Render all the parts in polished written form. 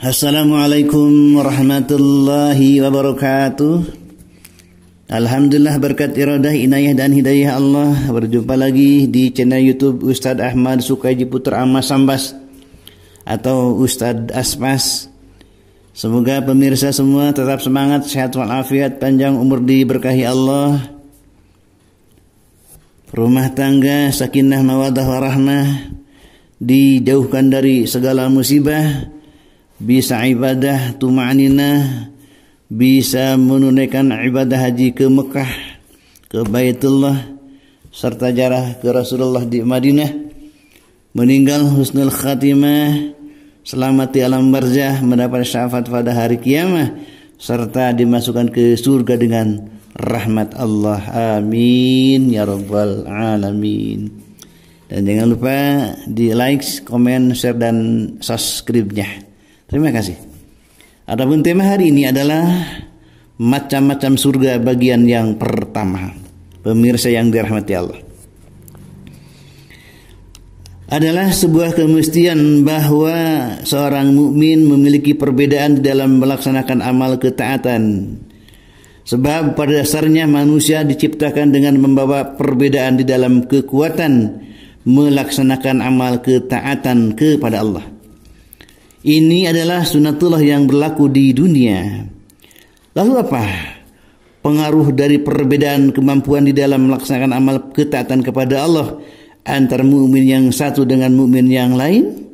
Assalamualaikum warahmatullahi wabarakatuh. Alhamdulillah, berkat iradah, inayah dan hidayah Allah, berjumpa lagi di channel YouTube Ustadz Ahmad Sukaiji Putra Amas Sambas atau Ustadz Asmas. Semoga pemirsa semua tetap semangat, sehat walafiat, panjang umur diberkahi Allah. Rumah tangga sakinah mawaddah warahmah, dijauhkan dari segala musibah, bisa ibadah tuma'ninah, bisa menunaikan ibadah haji ke Mekah, ke Baitullah, serta jarah ke Rasulullah di Madinah, meninggal husnul khatimah, selamat di alam barzah, mendapat syafaat pada hari kiamat, serta dimasukkan ke surga dengan rahmat Allah. Amin ya rabbal alamin. Dan jangan lupa di like, komen, share dan subscribe-nya. Terima kasih. Adapun tema hari ini adalah macam-macam surga bagian yang pertama. Pemirsa yang dirahmati Allah, adalah sebuah kemestian bahwa seorang mukmin memiliki perbedaan di dalam melaksanakan amal ketaatan. Sebab pada dasarnya manusia diciptakan dengan membawa perbedaan di dalam kekuatan melaksanakan amal ketaatan kepada Allah. Ini adalah sunatullah yang berlaku di dunia. Lalu apa pengaruh dari perbedaan kemampuan di dalam melaksanakan amal ketaatan kepada Allah antara mukmin yang satu dengan mukmin yang lain?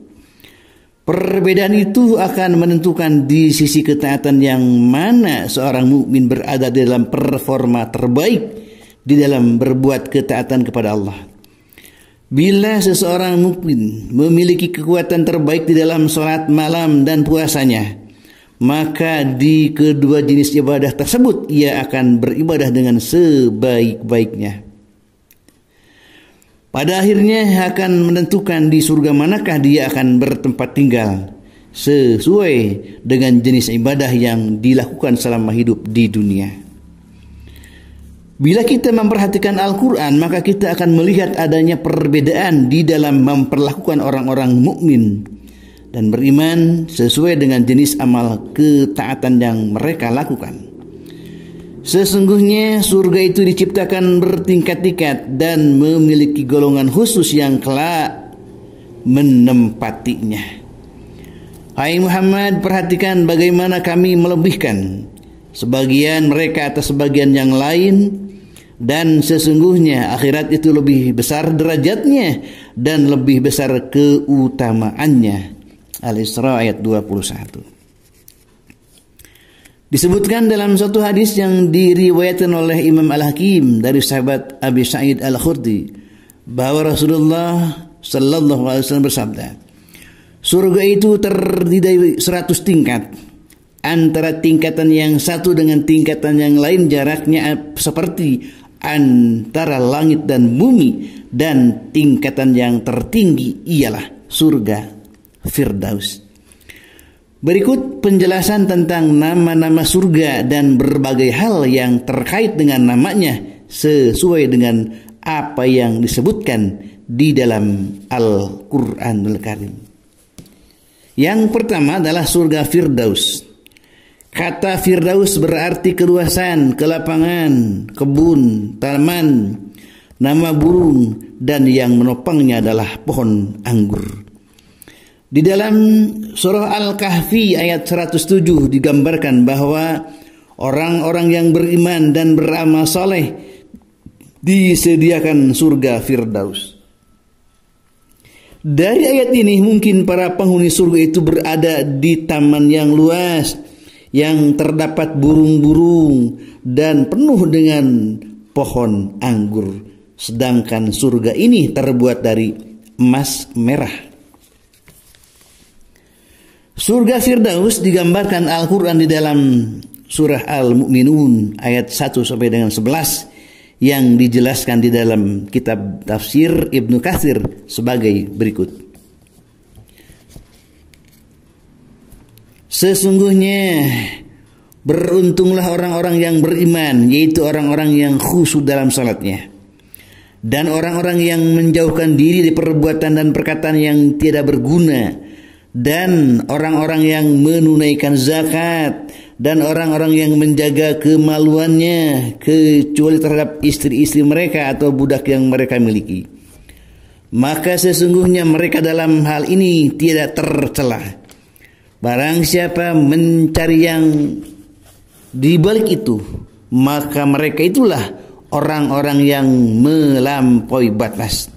Perbedaan itu akan menentukan di sisi ketaatan yang mana seorang mukmin berada dalam performa terbaik di dalam berbuat ketaatan kepada Allah. Bila seseorang mukmin memiliki kekuatan terbaik di dalam sholat malam dan puasanya, maka di kedua jenis ibadah tersebut ia akan beribadah dengan sebaik-baiknya. Pada akhirnya akan menentukan di surga manakah dia akan bertempat tinggal sesuai dengan jenis ibadah yang dilakukan selama hidup di dunia. Bila kita memperhatikan Al-Quran, maka kita akan melihat adanya perbedaan di dalam memperlakukan orang-orang mukmin dan beriman sesuai dengan jenis amal ketaatan yang mereka lakukan. Sesungguhnya surga itu diciptakan bertingkat-tingkat dan memiliki golongan khusus yang kelak menempatinya. Hai Muhammad, perhatikan bagaimana kami melebihkan sebagian mereka atas sebagian yang lain, dan sesungguhnya akhirat itu lebih besar derajatnya dan lebih besar keutamaannya. Al-Isra ayat 21. Disebutkan dalam satu hadis yang diriwayatkan oleh Imam Al-Hakim dari sahabat Abi Sa'id Al-Khudri bahwa Rasulullah sallallahu alaihi wasallam bersabda, surga itu terdiri dari 100 tingkat. Antara tingkatan yang satu dengan tingkatan yang lain jaraknya seperti antara langit dan bumi, dan tingkatan yang tertinggi ialah surga Firdaus. Berikut penjelasan tentang nama-nama surga dan berbagai hal yang terkait dengan namanya sesuai dengan apa yang disebutkan di dalam Al-Quranul Karim. Yang pertama adalah surga Firdaus. Kata Firdaus berarti keluasan, kelapangan, kebun, taman, nama burung, dan yang menopangnya adalah pohon anggur. Di dalam surah Al-Kahfi ayat 107 digambarkan bahwa orang-orang yang beriman dan beramal soleh disediakan surga Firdaus. Dari ayat ini mungkin para penghuni surga itu berada di taman yang luas, yang terdapat burung-burung dan penuh dengan pohon anggur. Sedangkan surga ini terbuat dari emas merah. Surga Firdaus digambarkan Al-Quran di dalam surah Al-Mu'minun ayat 1 sampai dengan 11 yang dijelaskan di dalam kitab tafsir Ibnu Katsir sebagai berikut. Sesungguhnya beruntunglah orang-orang yang beriman, yaitu orang-orang yang khusyuk dalam salatnya, dan orang-orang yang menjauhkan diri dari perbuatan dan perkataan yang tidak berguna, dan orang-orang yang menunaikan zakat, dan orang-orang yang menjaga kemaluannya kecuali terhadap istri-istri mereka atau budak yang mereka miliki. Maka sesungguhnya mereka dalam hal ini tidak tercela. Barang siapa mencari yang di balik itu, maka mereka itulah orang-orang yang melampaui batas.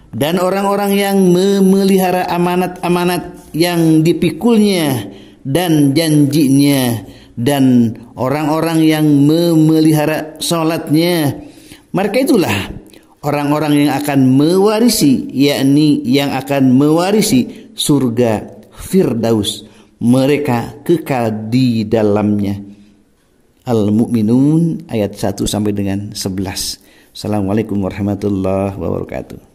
Dan orang-orang yang memelihara amanat-amanat yang dipikulnya dan janjinya, dan orang-orang yang memelihara salatnya, mereka itulah orang-orang yang akan mewarisi, yakni yang akan mewarisi surga Firdaus, mereka kekal di dalamnya. Al-Mu'minun ayat 1 sampai dengan 11. Assalamualaikum warahmatullahi wabarakatuh.